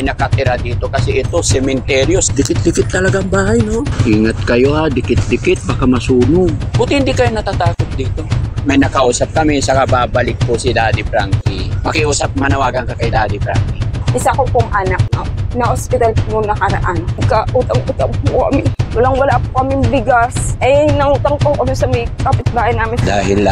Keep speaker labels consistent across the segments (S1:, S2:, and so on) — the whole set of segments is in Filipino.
S1: may nakatira dito kasi ito, sementeryos. Dikit-dikit talagang bahay, no? Ingat kayo ha, dikit-dikit, baka masunog. Buti hindi kayo natatakot dito. May nakausap kami, saka babalik po si Daddy Frankie. Makiusap, manawagan ka kay Daddy Frankie.
S2: Isa ko pong anak na ospital po nakaraan. Utang-utang po kami. Wala po kaming bigas. Nangutang po kami sa may kapitbahay namin.
S1: Dahil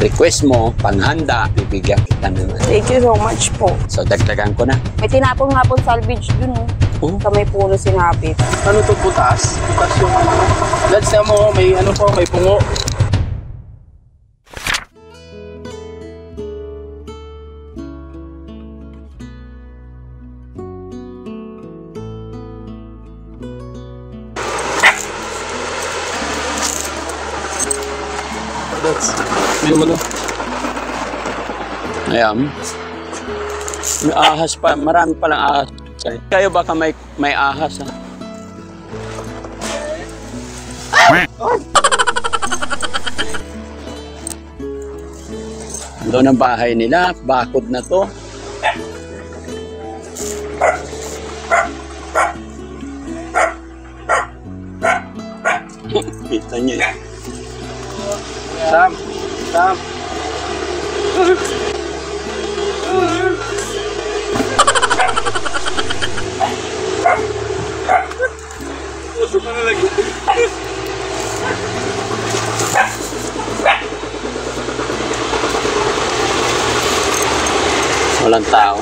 S1: request mo, panghanda, bibigyan kita naman.
S2: Thank you so much po.
S1: So, dagdagan ko na.
S2: May tinapon nga po salvage dun.
S1: Oh?
S2: Sa may puno sinapit.
S3: Ano to, butas? Butas yung let's say mo, may ano po, may pungo.
S1: Ayan. May ahas pa. Marami palang ahas. Kayo baka may ahas ha? Doon ang bahay nila. Bakod na to. Kita niyo eh.
S3: Sam.
S1: Walang tao.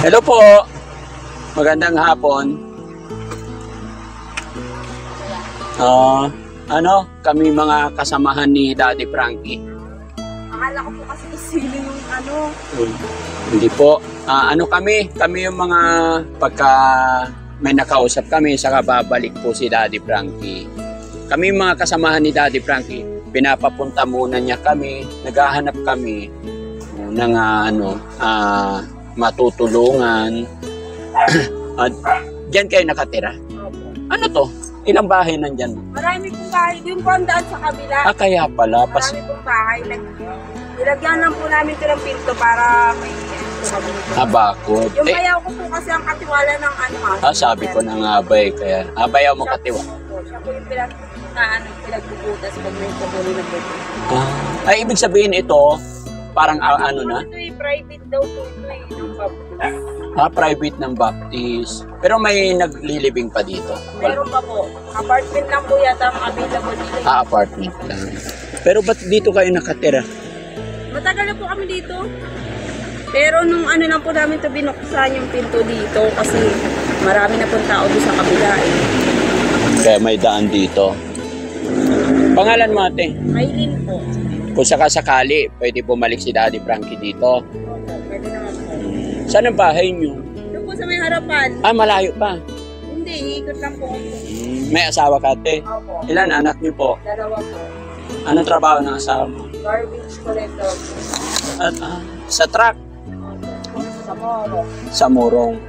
S1: Hello po. Magandang hapon. Kami mga kasamahan ni Daddy Frankie.
S2: Akala ko po kasi sino yung ano.
S1: Hindi po. Kami yung mga pagka may nakausap kami, saka babalik po si Daddy Frankie. Kami yung mga kasamahan ni Daddy Frankie. Pinapapunta muna niya kami, naghahanap kami ng matutulungan. At diyan kayo nakatira? Ano to? Ilang bahay nandyan?
S2: Marami pong bahay. Yung po ang daan sa kabila.
S1: Kaya pala.
S2: Marami pong bahay. Nilagyan lang po namin ito ng pinto para may
S1: bakod.
S2: Yung bayaw ko po kasi ang katiwala ng
S1: sabi ko na nga kaya bayaw mo katiwa.
S2: Siya po yung pinagbubutas pag may kabuli ng buto.
S1: Ibig sabihin ito, parang na?
S2: Ito private daw po ito yung baptist.
S1: Private ng Baptist. Pero may naglilibing pa dito?
S2: Meron pa po. Apartment lang po yata ang available nila.
S1: Apartment lang. Pero ba't dito kayo nakatira?
S2: Matagal na po kami dito. Pero nung lang po namin ito binuksan yung pinto dito kasi marami na pong tao doon sa kabila
S1: Kaya may daan dito. Pangalan mo ate?
S2: Maylin po.
S1: Kung sakasakali, pwede bumalik si Daddy Frankie dito.
S2: Pwede naman po.
S1: Saan ang bahay niyo?
S2: Doon po sa may harapan.
S1: Malayo pa.
S2: Hindi, ikot lang po.
S1: May asawa ka ate?
S2: Opo.
S1: Ilan anak niyo po?
S2: 2 po.
S1: Anong trabaho ng asawa mo?
S2: Garbage collector.
S1: At, sa truck?
S2: Sa moro.
S1: Sa Morong.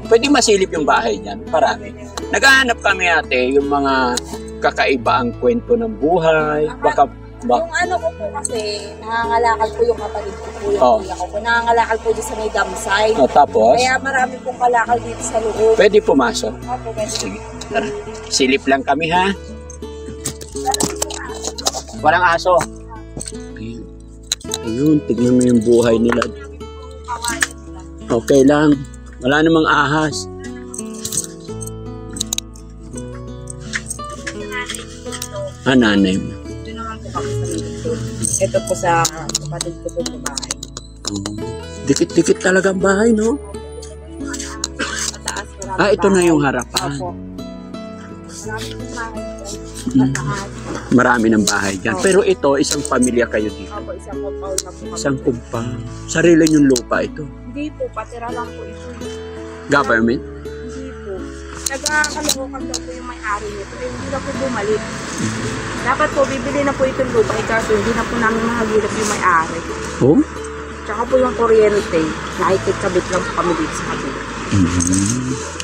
S1: Pwede masilip yung bahay niyan. Parami. Naghahanap kami ate yung mga kakaibaang kwento ng buhay. Baka
S2: Yung ko po kasi, nangangalakal po yung kapatid ko po yung kuya ko. Nangangalakal po dito sa may dam side.
S1: Tapos?
S2: Kaya marami pong kalakal dito sa loob.
S1: Pwede pumasok?
S2: Opo, pwede.
S1: Sige. Tara. Silip lang kami ha. Walang aso. Ayun, tignan mo yung buhay nila. Okay lang. Wala namang ahas. Nanay mo.
S2: Ito po sa kapatid ko po sa bahay.
S1: Dikit-dikit talagang bahay, no?
S2: Mataas, marami
S1: Ito na
S2: bahay.
S1: yung harapan.
S2: Opo. Marami pong bahay. Mataas.
S1: Marami ng bahay dyan. Pero ito, isang pamilya kayo dito.
S2: Opo, isang compound na po kami.
S1: Isang compound. Sarili yung lupa ito.
S2: Hindi po, patira lang po ito.
S1: Government?
S2: Hindi po. Nagkakalokokan daw po yung may-ari nito. Hindi na po bumalik. Dapat po, bibili na po itong lupa. Kaso hindi na po namin mahagilap yung may-ari.
S1: Oh?
S2: Tsaka po yung kuryente. Nakikikabit lang po kami dito sa kabila.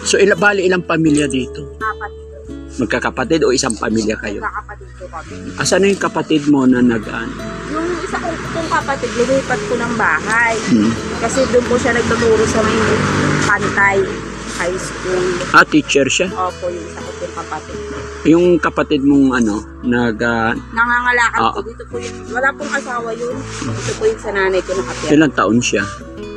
S1: So, bali ilang pamilya dito?
S2: 4.
S1: Magkakapatid o isang pamilya kayo?
S2: Magkakapatid po kami.
S1: Asan na yung kapatid mo na
S2: Yung isa kong kapatid, lilipat ko ng bahay.
S1: Hmm.
S2: Kasi doon po siya nagtuturo sa may Pantay High School.
S1: Teacher siya?
S2: Opo, yung isa ko pong kapatid.
S1: Yung kapatid mong
S2: Nangangalakal po. Dito po yung, wala pong asawa yun. Dito po yung sa nanay ko nakapira.
S1: ilang taon siya?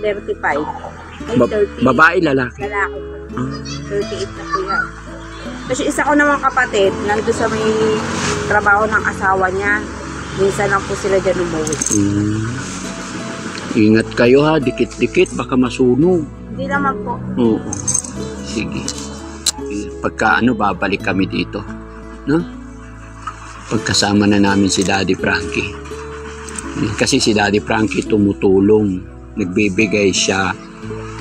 S2: 35. Ay, 30.
S1: Babae, lalaki?
S2: Lalaki po.
S1: Ah.
S2: 38 na po yan. Kasi isa ko namang kapatid, nandun sa may trabaho ng asawa niya. Minsan lang po sila dyan umuwi.
S1: Ingat kayo ha, dikit-dikit, baka masunog.
S2: Hindi naman po.
S1: Oo. Sige. Pagka babalik kami dito. No? Pagkasama na namin si Daddy Frankie. Kasi si Daddy Frankie tumutulong. Nagbibigay siya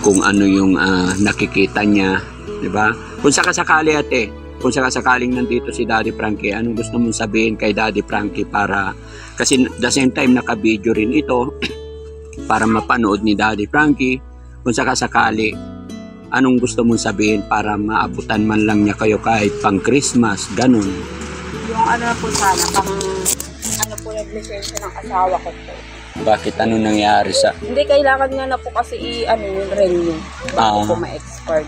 S1: kung ano yung nakikita niya. Diba? Kung sakasakali ate, kung sakasakaling nandito si Daddy Frankie, anong gusto mong sabihin kay Daddy Frankie para, kasi the same time naka-video rin ito, para mapanood ni Daddy Frankie. Kung sakasakali, anong gusto mong sabihin para maabutan man lang niya kayo kahit pang Christmas, ganun.
S2: Yung ano po sana, ano po nag-lisensya ng asawa ko po.
S1: Bakit ano nangyari sa...
S2: Hindi, kailangan nga na po kasi yung renew. Bago po ma-expert.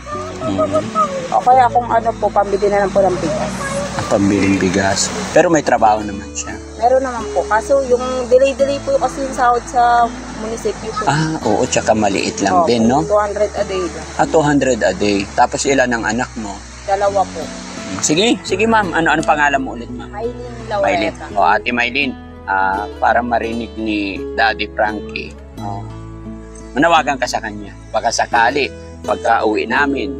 S2: O kaya kung ano po, pambili na lang po ng bigas.
S1: Pambiling bigas. Pero may trabaho naman siya.
S2: Meron naman po. Kaso yung delay po kasi yung sahod sa munisipyo po.
S1: Oo, tsaka maliit lang din, no?
S2: 200 a day lang.
S1: 200 a day. Tapos ilan ang anak mo?
S2: 2 po.
S1: Sige ma'am. Ano pangalan mo ulit, ma'am?
S2: Maylin
S1: Maylin.
S2: Laureta.
S1: Ate Maylin, para marinig ni Daddy Frankie, manawagan ka sa kanya. Baka sakali, pagka uwi namin,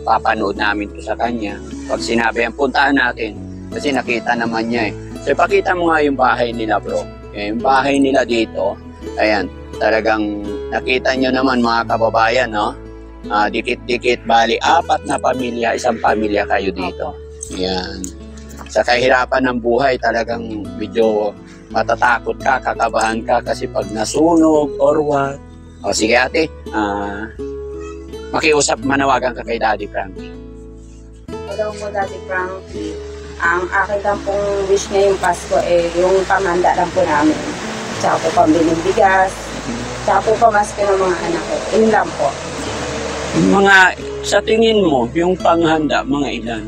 S1: papanood namin to sa kanya. Pag sinabi ang puntahan natin, kasi nakita naman niya eh. So, ipakita mo nga yung bahay nila, bro. Yung bahay nila dito, ayan, talagang nakita nyo naman mga kababayan, no? Dikit-dikit, bali, 4 na pamilya, isang pamilya kayo dito. Ayan. Sa kahirapan ng buhay, talagang medyo matatakot ka, kakabahan ka kasi pag nasunog or what. O sige ate, makiusap, manawagan ka kay Daddy Frankie.
S2: Hello po, Daddy Frankie. Ang akin lang pong wish ngayong Pasko yung pamanda lang po namin. Tsaka po pambiling bigas. Tsaka po pamasko ng mga anak ko. Yun lang po.
S1: Sa tingin mo, yung panghanda, mga ilan?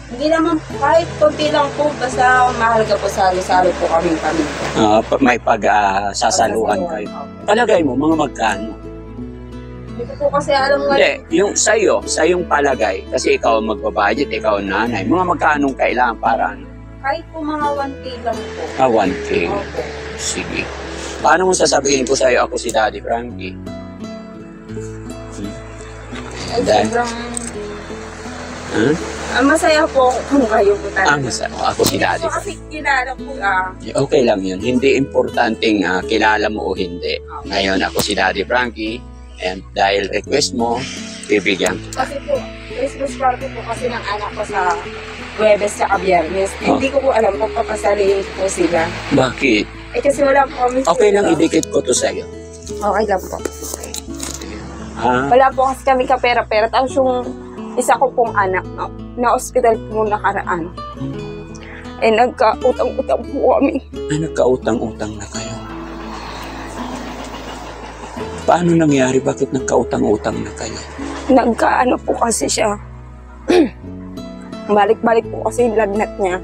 S2: Hindi naman, kahit konti lang po, basta mahalaga po salo-salo po kaming pamilya.
S1: May pag-sasaluhan kayo. Palagay mo, mga magkano?
S2: Hindi ko po kasi alam nga.
S1: Hindi, yung sa'yong palagay, kasi ikaw ang magbabudget, ikaw ang nanay, mga magkanong kailangan para ano?
S2: Kahit po mga 1K lang po.
S1: 1K.
S2: Opo.
S1: Sige. Paano mo sasabihin ko sa'yo, ako si Daddy Frankie?
S2: Ay,
S1: Dahil-
S2: sobrang
S1: Huh?
S2: masaya po ako kung kayo po talaga.
S1: Ako si Daddy.
S2: Kasi kilala po
S1: Okay lang yun. Hindi importanteng kilala mo o hindi. Ngayon, ako si Daddy Frankie. And dahil request mo, bibigyan kita.
S2: kasi po, Christmas party po kasi ng anak ko sa Huwebes sa Biyernes. Hindi ko po alam kung papasalihin po sila.
S1: Bakit?
S2: Kasi wala po kami
S1: Okay lang,
S2: sila.
S1: idikit ko to sa'yo.
S2: Okay lang po.
S1: Ha?
S2: Wala po kasi kami kapera-pera. Tapos yung isa ko pong anak na hospital po nakaraan. Nagkautang-utang po kami.
S1: Ay, nagkautang-utang na kayo. Paano nangyari? Bakit nagkautang-utang na kayo?
S2: Nagkaano po kasi siya. Balik-balik po kasi yung lagnat niya.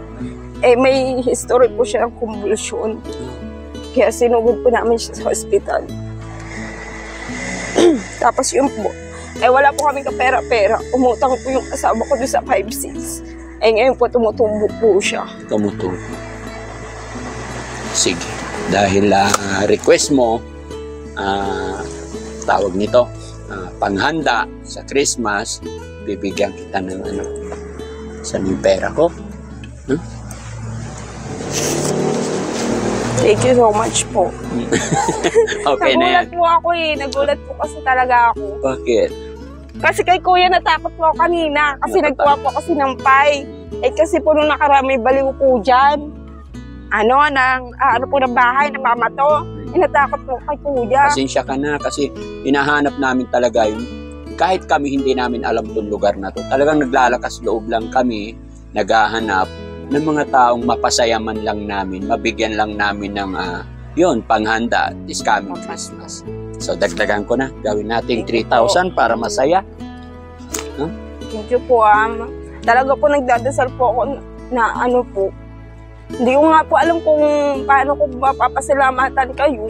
S2: May history po siya ng convulsion. Kaya sinugod po namin siya sa hospital. Tapos yun po. Wala po kami kapera-pera. Umutang po yung kasama ko doon sa 5-6. Ngayon po tumutubo po siya.
S1: Tumutubo. Sige. Dahil request mo, tawag nito, panghanda sa Christmas, bibigyan kita ng saan yung pera ko?
S2: Thank you so much po.
S1: Okay na yan.
S2: Nagulat po ako Nagulat po kasi talaga ako.
S1: Bakit?
S2: Kasi kay kuya natakot po ako kanina. Kasi
S1: Natakot?
S2: nagkuha po kasi ng pie. Kasi po nung nakarami baliw po dyan. Ano po ng bahay, namamato. Natakot po kay kuya.
S1: Pasensya ka na kasi hinahanap namin talaga yun. Kahit kami hindi namin alam itong lugar na to. Talagang naglalakas loob lang kami naghahanap ng mga taong mapasaya man lang namin, mabigyan lang namin ng yun, panghanda this coming Christmas. So dagdagan ko na, gawin natin 3,000 para masaya.
S2: Thank you po. Talaga po nagdadasal po ako na ano po. Hindi ko nga po alam kung paano ko mapapasalamatan kayo.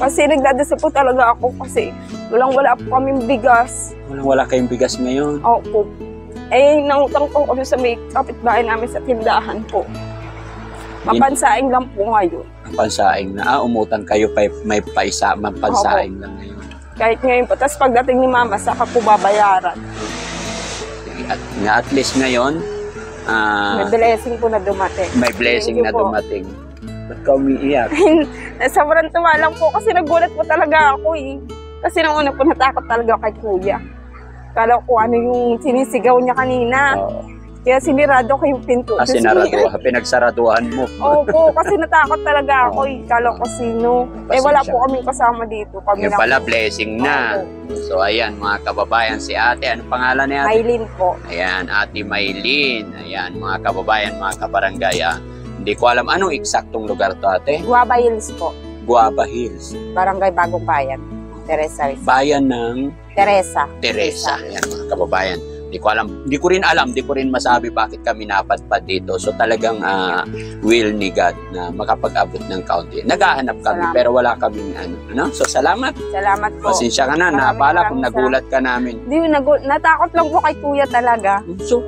S2: Kasi nagdadasal po talaga ako kasi wala po kaming bigas.
S1: Wala kayong bigas ngayon.
S2: Opo. Nangutang po kami sa may kapitbahay namin sa tindahan po. Mapansaing lang po ngayon.
S1: Pansaing na, umutang kayo, may paisa, pansaing lang ngayon.
S2: Kahit ngayon po. Tapos pagdating ni Mama, saka po babayaran.
S1: At least ngayon,
S2: may blessing po na dumating.
S1: may blessing na dumating. Ba't ka umiiyak?
S2: Sobrang tuwa lang po kasi nagulat po talaga ako eh. Kasi nung una po natakot talaga kay Kuya. Kala ko ano yung sinisigaw niya kanina. Kaya sinirado ko yung pinto.
S1: Pinagsaraduhan mo.
S2: Opo, kasi natakot talaga ako eh. Kala ko sino. Wala po kaming kasama dito. Kami
S1: Yung pala blessing na. So ayan mga kababayan, si ate, ano pangalan niya?
S2: Maylin po.
S1: Ayan, ate Maylin. Ayan mga kababayan, mga kabarangay. Hindi ko alam anong eksaktong lugar to ate.
S2: Guava Hills po.
S1: Guava Hills.
S2: Barangay Bagong Bayan. Teresa.
S1: Bayan ng
S2: Teresa.
S1: Ayan mga kababayan. Hindi ko rin masabi bakit kami napadpad dito. So talagang will ni God na makapag-abot ng kaunti. Naghahanap kami pero wala kaming ano. So salamat.
S2: Salamat po.
S1: Pasensya ka na, napala kung nagulat ka namin.
S2: Hindi, natakot lang po kay Kuya talaga.
S1: So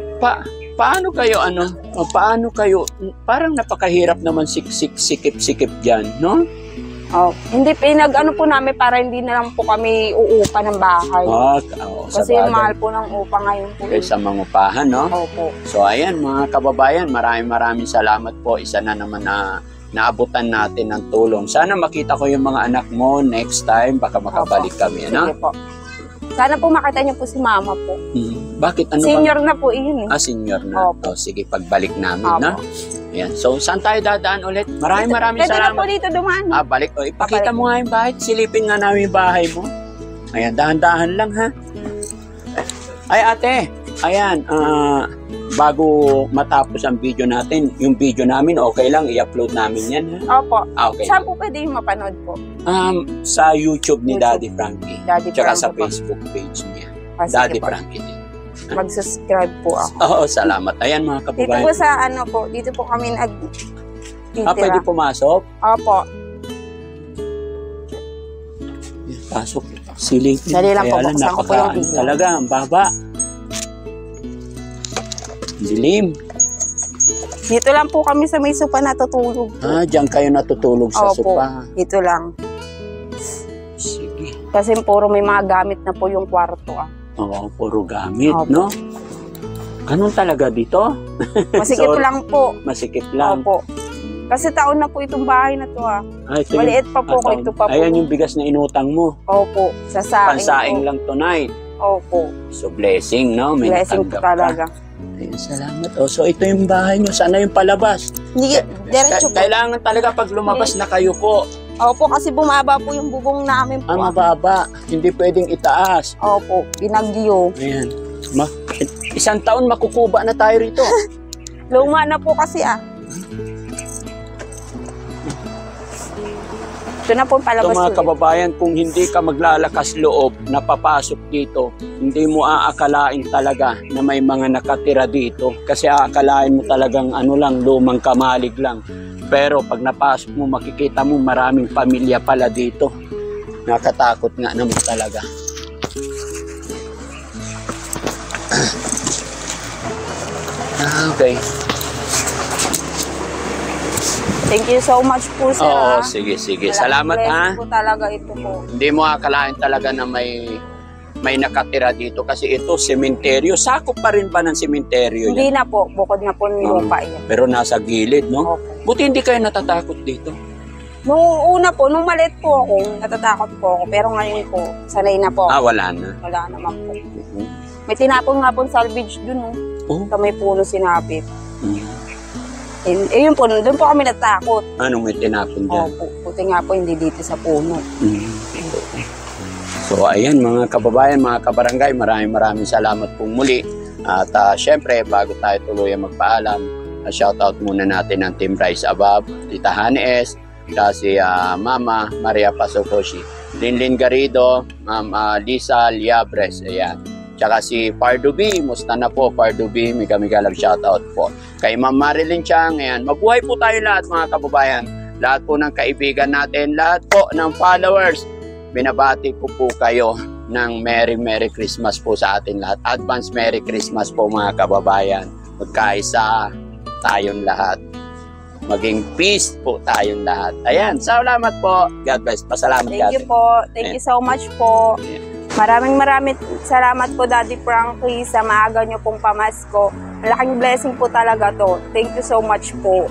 S1: paano kayo, parang napakahirap naman sikip-sikip dyan, no?
S2: Hindi, pinag-ano po namin para hindi na lang po kami uupa ng bahay. Kasi mahal po ng upa ngayon po.
S1: Kaysa mangupahan, no?
S2: Opo.
S1: So ayan mga kababayan, maraming salamat po. Isa na naman na naabutan natin ng tulong. Sana makita ko yung mga anak mo next time, baka makabalik kami, no?
S2: Sige po. Sana po makita niyo po si Mama po.
S1: Bakit? Ano
S2: senior na po yun eh.
S1: Senior na. Sige, pagbalik namin, no? Ayan. So, saan tayo dadaan ulit? Maraming
S2: Pwede
S1: salamat.
S2: na po dito dumaan.
S1: Balik. Ipakita mo nga yung bahay. Silipin nga namin yung bahay mo. Ayan, dahan-dahan lang, ha? Ay, ate. Ayan, bago matapos ang video natin, yung video namin, okay lang, i-upload namin yan, ha?
S2: Opo.
S1: Okay.
S2: Saan po pwede yung mapanood po?
S1: Sa YouTube ni Daddy Frankie. Tsaka sa
S2: po.
S1: Facebook page niya.
S2: Sige
S1: Daddy
S2: po.
S1: Frankie din.
S2: Mag-subscribe po ako.
S1: Oo, salamat. Ayan mga
S2: Dito
S1: kababayan.
S2: po sa dito po kami nag-titira.
S1: Pwede pumasok?
S2: Opo.
S1: Pasok. Silipin.
S2: Dali lang po,
S1: Kaya
S2: buksan ko po yung video.
S1: Talaga, ang baba. Dilim.
S2: Dito lang po kami sa may sopa natutulog po.
S1: Diyan kayo natutulog sa
S2: Opo,
S1: sopa.
S2: dito lang.
S1: Sige.
S2: Kasi puro may mga gamit na po yung kwarto.
S1: Oo, puro gamit,
S2: Opo.
S1: no? Ganun talaga dito?
S2: Masikip
S1: Sorry.
S2: lang po.
S1: Masikip lang.
S2: Opo. Kasi taon na po itong bahay na to
S1: Ito
S2: Maliit pa po,
S1: taon.
S2: ito pa po.
S1: Ayan yung bigas na inutang mo.
S2: Opo, sa saing
S1: Pansaing
S2: po.
S1: lang tonight.
S2: Opo.
S1: So blessing, no? May
S2: Blessing po
S1: natanggap ka.
S2: talaga.
S1: Ayun, salamat. So ito yung bahay nyo. Sana yung palabas.
S2: Hindi, diretso po.
S1: Kailangan talaga pag lumabas na kayo po.
S2: Opo, kasi bumaba po yung bubong namin po.
S1: Mababa. Hindi pwedeng itaas.
S2: Opo, binagyo.
S1: Ayan. Isang taon makukuba na tayo rito.
S2: Luma na po kasi Ito na po
S1: Ito
S2: palabas
S1: mga
S2: ulit.
S1: kababayan, kung hindi ka maglalakas loob na papasok dito, hindi mo aakalain talaga na may mga nakatira dito. Kasi aakalain mo talagang lumang kamalig lang. Pero pag napasok mo, makikita mo maraming pamilya pala dito. Nakatakot nga naman talaga. Okay.
S2: Thank you so much po, sir.
S1: Oo, sige. Salamat,
S2: Blessing po talaga ito po.
S1: Hindi mo akalain talaga na may nakatira dito kasi ito sementeryo. Sakop pa rin ba ng sementeryo
S2: Hindi
S1: yan?
S2: na po, bukod na po ng lupa yan.
S1: Pero nasa gilid, no?
S2: Opo.
S1: Buti hindi kayo natatakot dito.
S2: Nung una po, nung maliit po ako, natatakot po ako. Pero ngayon po, sanay na po.
S1: Wala na.
S2: Wala naman po. May tinapon nga po salvage dun, sa may puno sinapit. Yun po, doon po kami natakot.
S1: Anong may tinapon dyan?
S2: Opo, buti nga po hindi dito sa puno.
S1: So ayan mga kababayan, mga kabarangay, maraming salamat pong muli At syempre, bago tayo tuluyan magpaalam, shoutout muna natin ang Team Rise Above, Tita Hanes, si Mama Maria Pasokoshi, Linlin Garrido, Ma'am Lisa Liabres, ayan. Tsaka si Pardo B, musta na po Pardo B, mega lang shoutout po. Kay Ma'am Marilyn Chang, ayan. Mabuhay po tayo lahat mga kababayan. Lahat po ng kaibigan natin, lahat po ng followers. Binabati ko po kayo ng Merry Christmas po sa atin lahat. Advance Merry Christmas po mga kababayan. Magkaisa tayong lahat. Maging peace po tayong lahat. Ayan, salamat po. God bless. Pasalamat
S2: Thank you po. Thank you so much po. Maraming salamat po Daddy Frankie sa maaga nyo pong pamasko. Malaking blessing po talaga to. Thank you so much po.